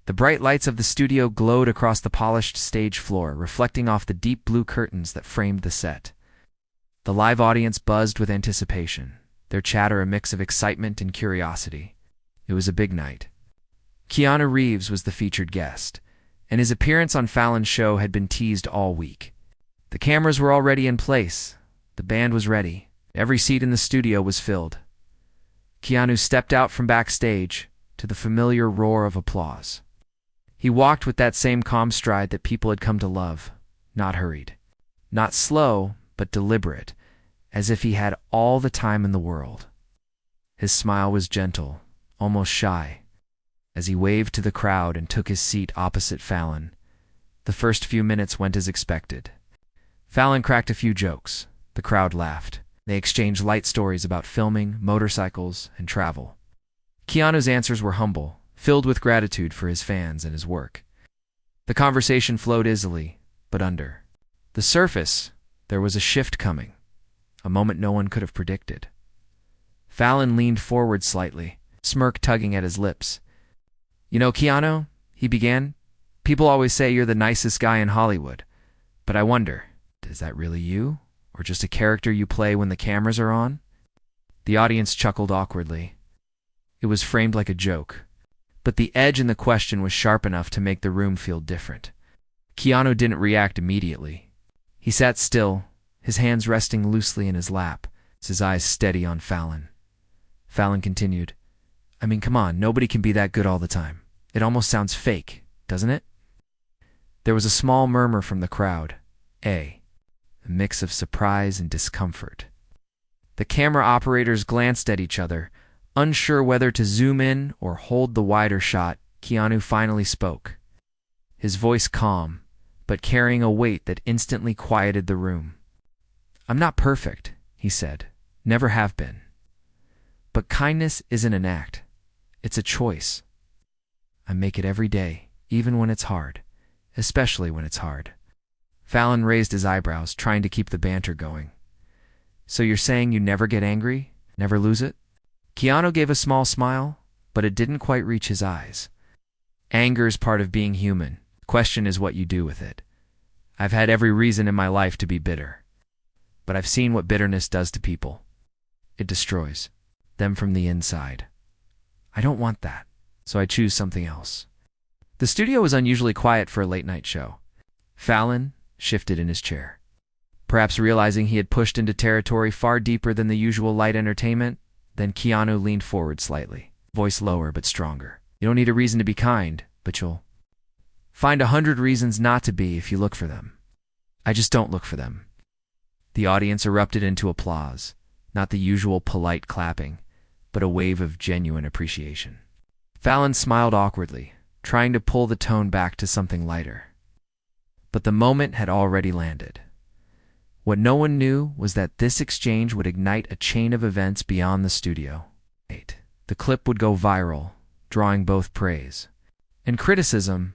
The bright lights of the studio glowed across the polished stage floor, reflecting off the deep blue curtains that framed the set. The live audience buzzed with anticipation, their chatter a mix of excitement and curiosity. It was a big night. Keanu Reeves was the featured guest, and his appearance on Fallon's show had been teased all week. The cameras were already in place. The band was ready. Every seat in the studio was filled. Keanu stepped out from backstage to the familiar roar of applause. He walked with that same calm stride that people had come to love, not hurried. Not slow, but deliberate, as if he had all the time in the world. His smile was gentle, almost shy, as he waved to the crowd and took his seat opposite Fallon. The first few minutes went as expected. Fallon cracked a few jokes. The crowd laughed. They exchanged light stories about filming, motorcycles, and travel. Keanu's answers were humble, filled with gratitude for his fans and his work. The conversation flowed easily, but under the surface, there was a shift coming, a moment no one could have predicted. Fallon leaned forward slightly, smirk tugging at his lips. "You know, Keanu," he began, "people always say you're the nicest guy in Hollywood. But I wonder, is that really you? Or just a character you play when the cameras are on?" The audience chuckled awkwardly. It was framed like a joke, but the edge in the question was sharp enough to make the room feel different. Keanu didn't react immediately. He sat still, his hands resting loosely in his lap, his eyes steady on Fallon. Fallon continued, "I mean, come on, nobody can be that good all the time. It almost sounds fake, doesn't it?" There was a small murmur from the crowd, a mix of surprise and discomfort. The camera operators glanced at each other, unsure whether to zoom in or hold the wider shot. Keanu finally spoke, his voice calm, but carrying a weight that instantly quieted the room. "I'm not perfect," he said, "never have been. But kindness isn't an act, it's a choice. I make it every day, even when it's hard, especially when it's hard." Fallon raised his eyebrows, trying to keep the banter going. "So you're saying you never get angry? Never lose it?" Keanu gave a small smile, but it didn't quite reach his eyes. "Anger is part of being human. The question is what you do with it. I've had every reason in my life to be bitter. But I've seen what bitterness does to people. It destroys them from the inside. I don't want that, so I choose something else." The studio was unusually quiet for a late-night show. Fallon shifted in his chair. Perhaps realizing he had pushed into territory far deeper than the usual light entertainment, then Keanu leaned forward slightly, voice lower but stronger. "You don't need a reason to be kind, but you'll find 100 reasons not to be if you look for them. I just don't look for them." The audience erupted into applause, not the usual polite clapping, but a wave of genuine appreciation. Fallon smiled awkwardly, trying to pull the tone back to something lighter. But the moment had already landed. What no one knew was that this exchange would ignite a chain of events beyond the studio. The clip would go viral, drawing both praise and criticism.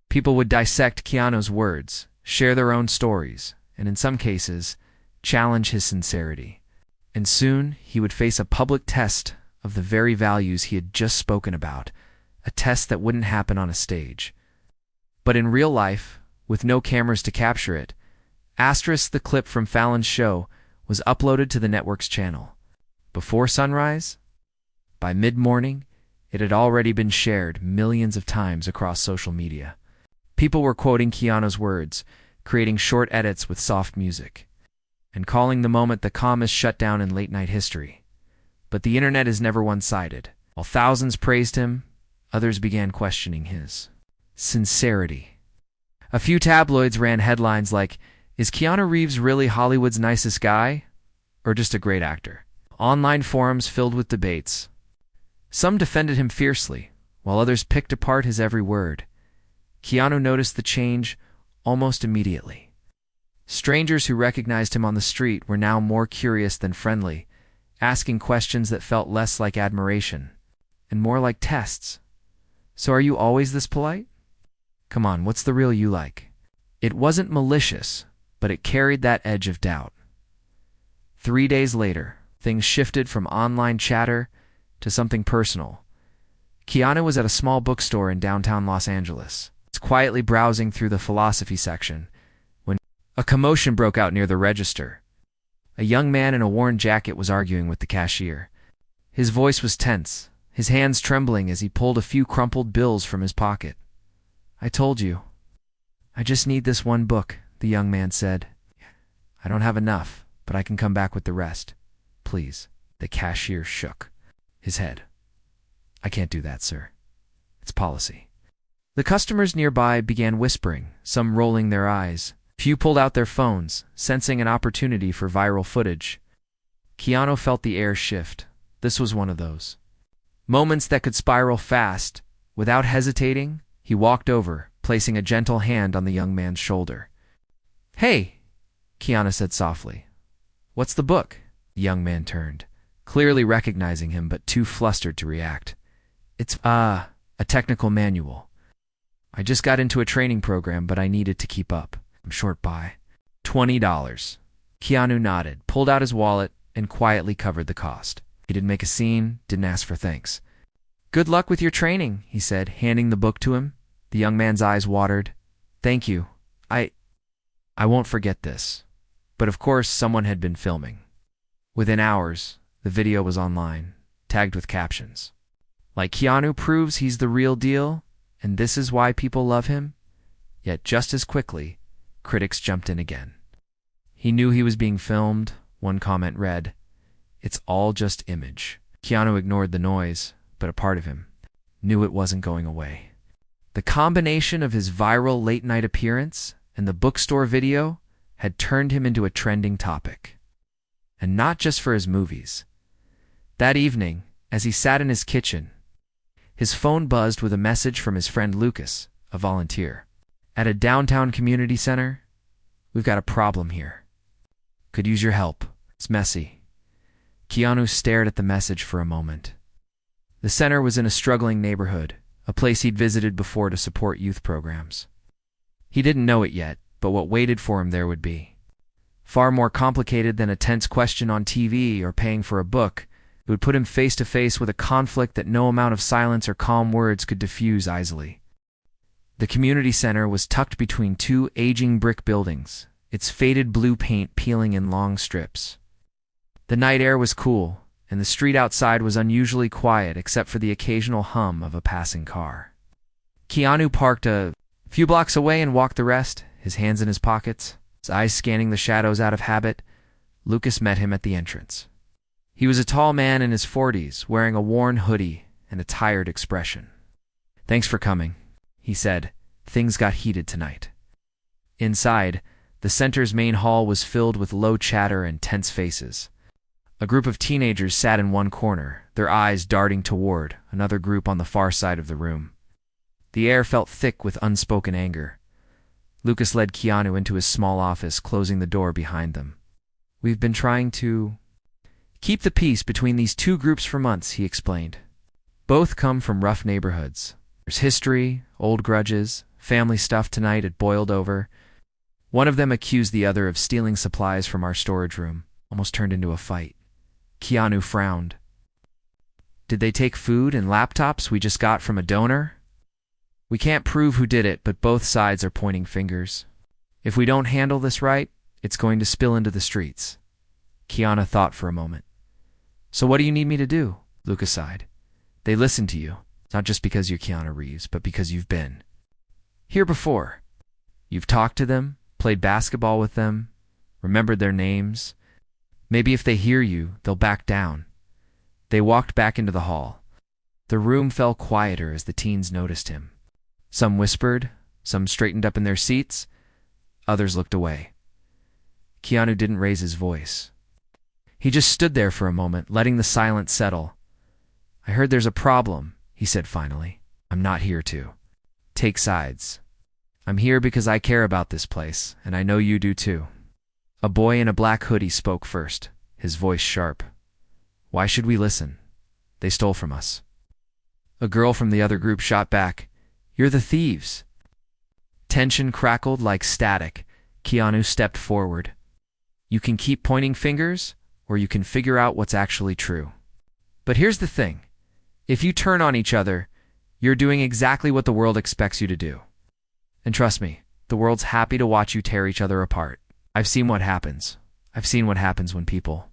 People would dissect Keanu's words, share their own stories, and in some cases, challenge his sincerity. And soon, he would face a public test of the very values he had just spoken about, a test that wouldn't happen on a stage. But in real life, with no cameras to capture it, the clip from Fallon's show was uploaded to the network's channel. Before sunrise? By mid-morning, it had already been shared millions of times across social media. People were quoting Keanu's words, creating short edits with soft music, and calling the moment the calmest shutdown in late-night history. But the internet is never one-sided. While thousands praised him, others began questioning his sincerity. A few tabloids ran headlines like, "Is Keanu Reeves really Hollywood's nicest guy? Or just a great actor?" Online forums filled with debates. Some defended him fiercely, while others picked apart his every word. Keanu noticed the change almost immediately. Strangers who recognized him on the street were now more curious than friendly, asking questions that felt less like admiration and more like tests. "So are you always this polite? Come on, what's the real you like?" It wasn't malicious, but it carried that edge of doubt. 3 days later, things shifted from online chatter to something personal. Keanu was at a small bookstore in downtown Los Angeles. He was quietly browsing through the philosophy section when a commotion broke out near the register. A young man in a worn jacket was arguing with the cashier. His voice was tense, his hands trembling as he pulled a few crumpled bills from his pocket. "I told you. I just need this one book," the young man said. "I don't have enough, but I can come back with the rest. Please." The cashier shook his head. "I can't do that, sir. It's policy." The customers nearby began whispering, some rolling their eyes. Few pulled out their phones, sensing an opportunity for viral footage. Keanu felt the air shift. This was one of those moments that could spiral fast. Without hesitating, he walked over, placing a gentle hand on the young man's shoulder. "Hey," Keanu said softly. "What's the book?" The young man turned, clearly recognizing him but too flustered to react. "It's, a technical manual. I just got into a training program, but I needed to keep up. I'm short by $20. Keanu nodded, pulled out his wallet, and quietly covered the cost. He didn't make a scene, didn't ask for thanks. "Good luck with your training," he said, handing the book to him. The young man's eyes watered. "Thank you. I won't forget this." But of course, someone had been filming. Within hours, the video was online, tagged with captions. Like Keanu proves he's the real deal, and this is why people love him. Yet just as quickly, critics jumped in again. He knew he was being filmed. One comment read, "It's all just image." Keanu ignored the noise, but a part of him knew it wasn't going away. The combination of his viral late-night appearance and the bookstore video had turned him into a trending topic. And not just for his movies. That evening, as he sat in his kitchen, his phone buzzed with a message from his friend Lucas, a volunteer. "At a downtown community center, we've got a problem here. Could use your help. It's messy." Keanu stared at the message for a moment. The center was in a struggling neighborhood, a place he'd visited before to support youth programs. He didn't know it yet, but what waited for him there would be far more complicated than a tense question on TV or paying for a book. It would put him face to face with a conflict that no amount of silence or calm words could diffuse easily. The community center was tucked between two aging brick buildings, its faded blue paint peeling in long strips. The night air was cool, and the street outside was unusually quiet except for the occasional hum of a passing car. Keanu parked a few blocks away and walked the rest, his hands in his pockets, his eyes scanning the shadows out of habit. Lucas met him at the entrance. He was a tall man in his 40s, wearing a worn hoodie and a tired expression. "Thanks for coming," he said. "Things got heated tonight." Inside, the center's main hall was filled with low chatter and tense faces. A group of teenagers sat in one corner, their eyes darting toward another group on the far side of the room. The air felt thick with unspoken anger. Lucas led Keanu into his small office, closing the door behind them. "We've been trying to keep the peace between these two groups for months," he explained. "Both come from rough neighborhoods. There's history, old grudges, family stuff tonight it boiled over. One of them accused the other of stealing supplies from our storage room. Almost turned into a fight." Keanu frowned. "Did they take food and laptops we just got from a donor?" "We can't prove who did it, but both sides are pointing fingers. If we don't handle this right, it's going to spill into the streets." Keanu thought for a moment. "So what do you need me to do?" Lucas sighed. "They listen to you, not just because you're Keanu Reeves, but because you've been here before. You've talked to them, played basketball with them, remembered their names. Maybe if they hear you, they'll back down." They walked back into the hall. The room fell quieter as the teens noticed him. Some whispered, some straightened up in their seats, others looked away. Keanu didn't raise his voice. He just stood there for a moment, letting the silence settle. "I heard there's a problem," he said finally. "I'm not here to take sides. I'm here because I care about this place, and I know you do too." A boy in a black hoodie spoke first, his voice sharp. "Why should we listen? They stole from us." A girl from the other group shot back, "You're the thieves." Tension crackled like static. Keanu stepped forward. "You can keep pointing fingers, or you can figure out what's actually true. But here's the thing. If you turn on each other, You're doing exactly what the world expects you to do. And trust me, the world's happy to watch you tear each other apart. I've seen what happens. I've seen what happens when people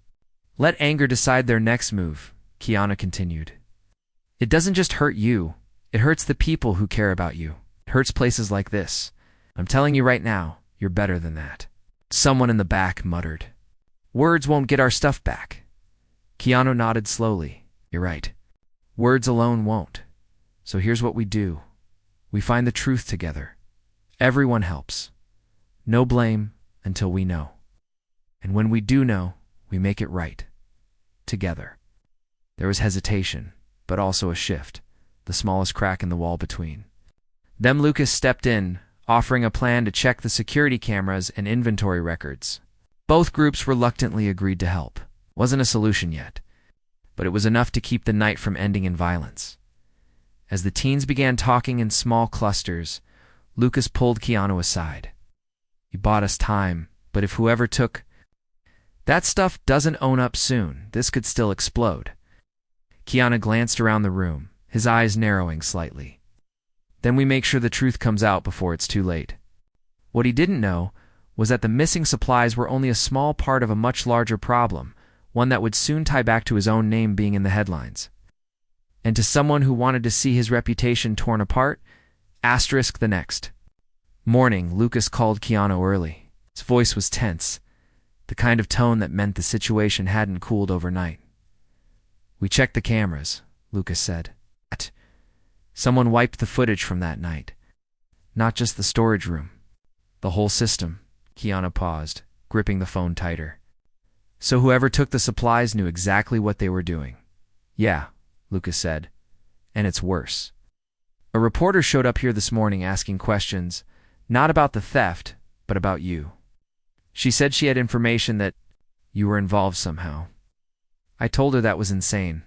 let anger decide their next move, Keanu continued. It doesn't just hurt you, it hurts the people who care about you. It hurts places like this. I'm telling you right now, you're better than that. Someone in the back muttered. Words won't get our stuff back. Keanu nodded slowly. You're right. Words alone won't. So here's what we do. We find the truth together. Everyone helps. No blame until we know. And when we do know, we make it right. Together. There was hesitation, but also a shift, the smallest crack in the wall between. Then Lucas stepped in, offering a plan to check the security cameras and inventory records. Both groups reluctantly agreed to help. Wasn't a solution yet, but it was enough to keep the night from ending in violence. As the teens began talking in small clusters, Lucas pulled Keanu aside. You bought us time, but if whoever took that stuff doesn't own up soon, this could still explode. Keanu glanced around the room, his eyes narrowing slightly. Then we make sure the truth comes out before it's too late. What he didn't know was that the missing supplies were only a small part of a much larger problem, one that would soon tie back to his own name being in the headlines. And to someone who wanted to see his reputation torn apart, asterisk the next. Morning, Lucas called Keanu early. His voice was tense, the kind of tone that meant the situation hadn't cooled overnight. We checked the cameras, Lucas said. Someone wiped the footage from that night. Not just the storage room. The whole system. Keanu paused, gripping the phone tighter. So whoever took the supplies knew exactly what they were doing. Yeah, Lucas said. And it's worse. A reporter showed up here this morning asking questions, not about the theft, but about you. She said she had information that you were involved somehow. I told her that was insane,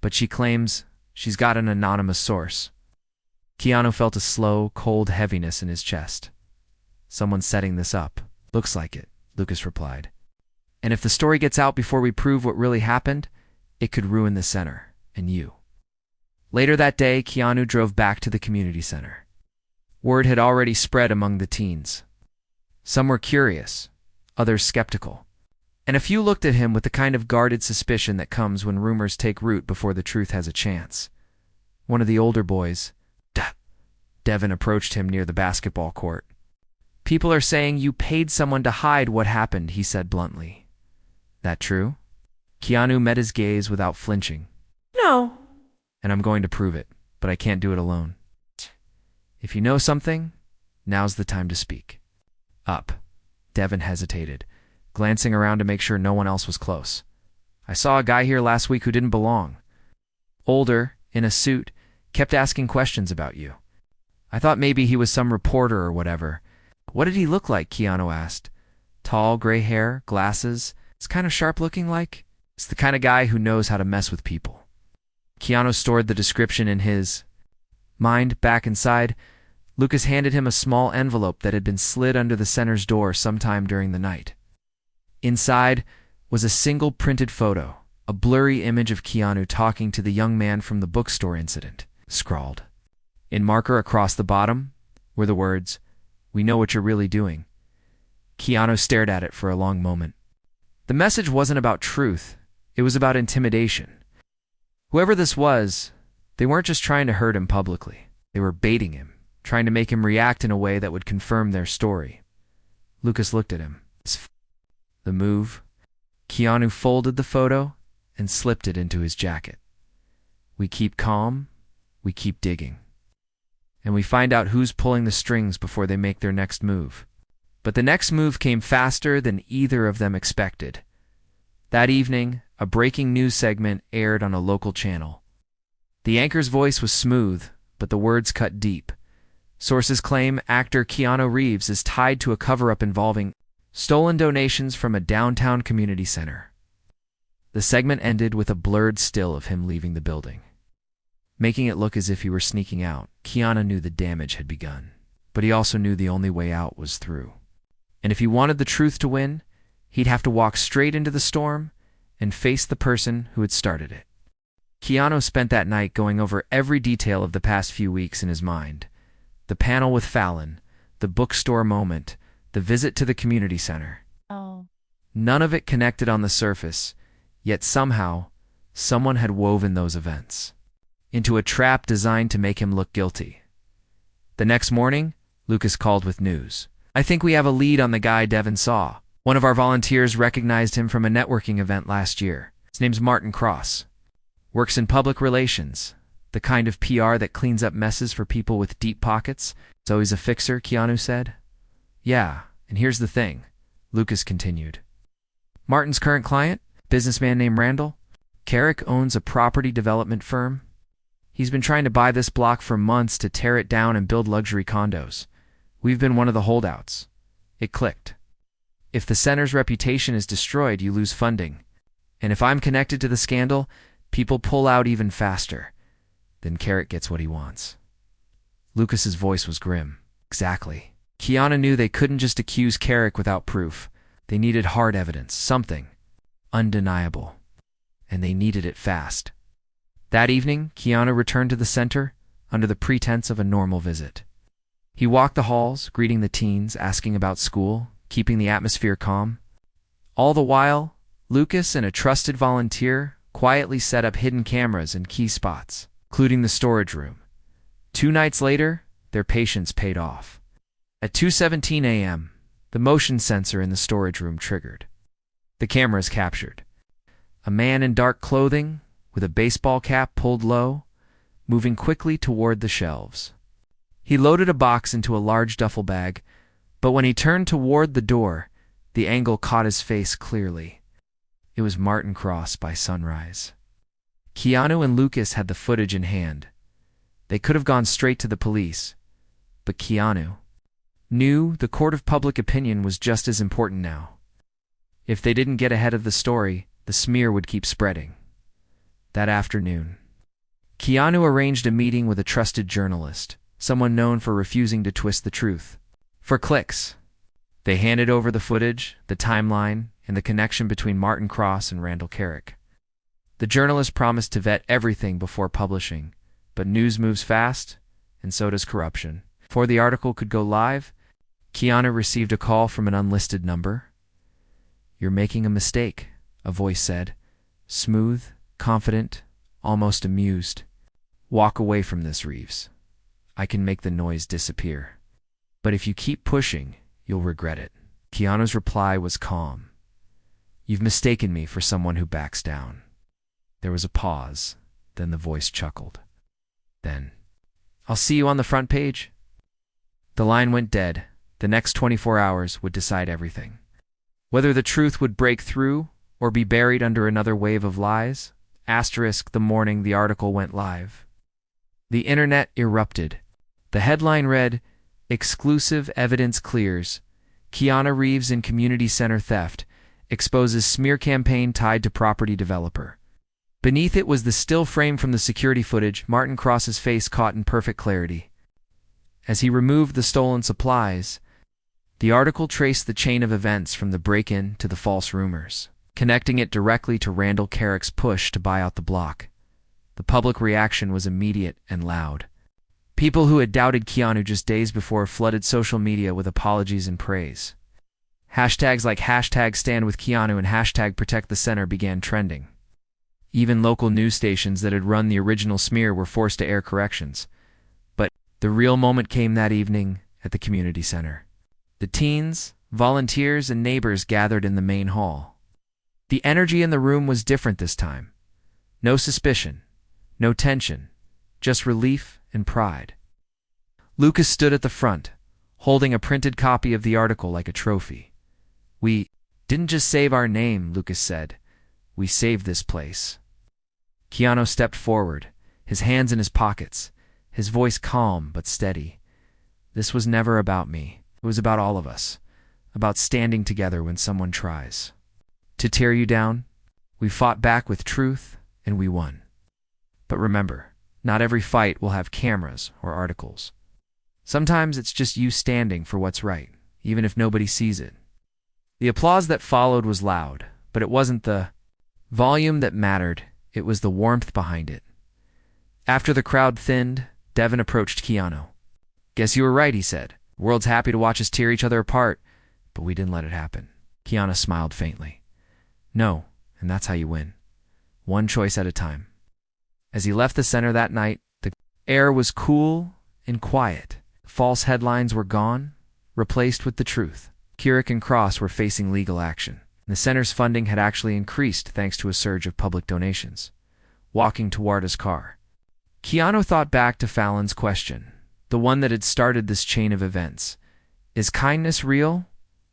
but she claims she's got an anonymous source. Keanu felt a slow, cold heaviness in his chest. Someone's setting this up. Looks like it, Lucas replied. And if the story gets out before we prove what really happened, it could ruin the center, and you. Later that day, Keanu drove back to the community center. Word had already spread among the teens. Some were curious, others skeptical, and a few looked at him with the kind of guarded suspicion that comes when rumors take root before the truth has a chance. One of the older boys, Devin, approached him near the basketball court. People are saying you paid someone to hide what happened, he said bluntly. That true? Keanu met his gaze without flinching. No. And I'm going to prove it, but I can't do it alone. If you know something, now's the time to speak. Up. Devin hesitated, glancing around to make sure no one else was close. I saw a guy here last week who didn't belong. Older, in a suit, kept asking questions about you. I thought maybe he was some reporter or whatever. What did he look like? Keanu asked. Tall, gray hair, glasses. It's kind of sharp looking like. It's the kind of guy who knows how to mess with people. Keanu stored the description in his mind. Back inside, Lucas handed him a small envelope that had been slid under the center's door sometime during the night. Inside was a single printed photo, a blurry image of Keanu talking to the young man from the bookstore incident. Scrawled. In marker across the bottom were the words, "We know what you're really doing." Keanu stared at it for a long moment. The message wasn't about truth, it was about intimidation. Whoever this was, they weren't just trying to hurt him publicly. They were baiting him, trying to make him react in a way that would confirm their story. Lucas looked at him. The move. Keanu folded the photo and slipped it into his jacket. We keep calm, we keep digging. And we find out who's pulling the strings before they make their next move. But the next move came faster than either of them expected. That evening, a breaking news segment aired on a local channel. The anchor's voice was smooth, but the words cut deep. Sources claim actor Keanu Reeves is tied to a cover-up involving stolen donations from a downtown community center. The segment ended with a blurred still of him leaving the building. Making it look as if he were sneaking out, Keanu knew the damage had begun. But he also knew the only way out was through. And if he wanted the truth to win, he'd have to walk straight into the storm and face the person who had started it. Keanu spent that night going over every detail of the past few weeks in his mind. The panel with Fallon, the bookstore moment, the visit to the community center. Oh, None of it connected on the surface, yet somehow, someone had woven those events into a trap designed to make him look guilty. The next morning, Lucas called with news. "I think we have a lead on the guy Devin saw. One of our volunteers recognized him from a networking event last year. His name's Martin Cross. Works in public relations, the kind of PR that cleans up messes for people with deep pockets. So he's a fixer," Keanu said. "Yeah, and here's the thing," Lucas continued. "Martin's current client, businessman named Randall, Carrick owns a property development firm. He's been trying to buy this block for months to tear it down and build luxury condos. We've been one of the holdouts." It clicked. If the center's reputation is destroyed, you lose funding. And if I'm connected to the scandal, people pull out even faster. Then Carrick gets what he wants. Lucas's voice was grim. Exactly. Keanu knew they couldn't just accuse Carrick without proof. They needed hard evidence, something undeniable. And they needed it fast. That evening, Keanu returned to the center under the pretense of a normal visit. He walked the halls, greeting the teens, asking about school, keeping the atmosphere calm. All the while, Lucas and a trusted volunteer quietly set up hidden cameras in key spots, including the storage room. 2 nights later, their patience paid off. At 2:17 a.m., the motion sensor in the storage room triggered. The cameras captured a man in dark clothing, with a baseball cap pulled low, moving quickly toward the shelves. He loaded a box into a large duffel bag, but when he turned toward the door, the angle caught his face clearly. It was Martin Cross by sunrise. Keanu and Lucas had the footage in hand. They could have gone straight to the police, but Keanu knew the court of public opinion was just as important now. If they didn't get ahead of the story, the smear would keep spreading. That afternoon, Keanu arranged a meeting with a trusted journalist, someone known for refusing to twist the truth. For clicks, they handed over the footage, the timeline, and the connection between Martin Cross and Randall Carrick. The journalist promised to vet everything before publishing, but news moves fast, and so does corruption. Before the article could go live, Keanu received a call from an unlisted number. "You're making a mistake," a voice said, smooth, confident, almost amused. "Walk away from this, Reeves. I can make the noise disappear. But if you keep pushing, you'll regret it." Keanu's reply was calm. "You've mistaken me for someone who backs down." There was a pause, then the voice chuckled. Then, "I'll see you on the front page." The line went dead. The next 24 hours would decide everything. Whether the truth would break through or be buried under another wave of lies. The morning the article went live. The internet erupted. The headline read, "Exclusive evidence clears. Keanu Reeves in community center theft. Exposes smear campaign tied to property developer." Beneath it was the still frame from the security footage, Martin Cross's face caught in perfect clarity. As he removed the stolen supplies, the article traced the chain of events from the break-in to the false rumors, connecting it directly to Randall Carrick's push to buy out the block. The public reaction was immediate and loud. People who had doubted Keanu just days before flooded social media with apologies and praise. Hashtags like #StandWithKeanu and #ProtectTheCenter began trending. Even local news stations that had run the original smear were forced to air corrections. But the real moment came that evening at the community center. The teens, volunteers, and neighbors gathered in the main hall. The energy in the room was different this time. No suspicion, no tension, just relief and pride. Lucas stood at the front, holding a printed copy of the article like a trophy. "We didn't just save our name," Lucas said. "We saved this place." Keanu stepped forward, his hands in his pockets, his voice calm but steady. "This was never about me. It was about all of us, about standing together when someone tries to tear you down. We fought back with truth, and we won. But remember, not every fight will have cameras or articles. Sometimes it's just you standing for what's right, even if nobody sees it." The applause that followed was loud, but it wasn't the volume that mattered. It was the warmth behind it. After the crowd thinned, Devin approached Keanu. "Guess you were right," he said. "The world's happy to watch us tear each other apart, but we didn't let it happen." Keanu smiled faintly. "No, and that's how you win. One choice at a time." As he left the center that night, the air was cool and quiet. False headlines were gone, replaced with the truth. Keurig and Cross were facing legal action. The center's funding had actually increased thanks to a surge of public donations. Walking toward his car, Keanu thought back to Fallon's question, the one that had started this chain of events. Is kindness real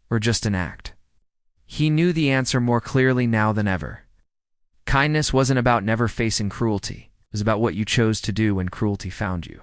or just an act? He knew the answer more clearly now than ever. Kindness wasn't about never facing cruelty. It was about what you chose to do when cruelty found you.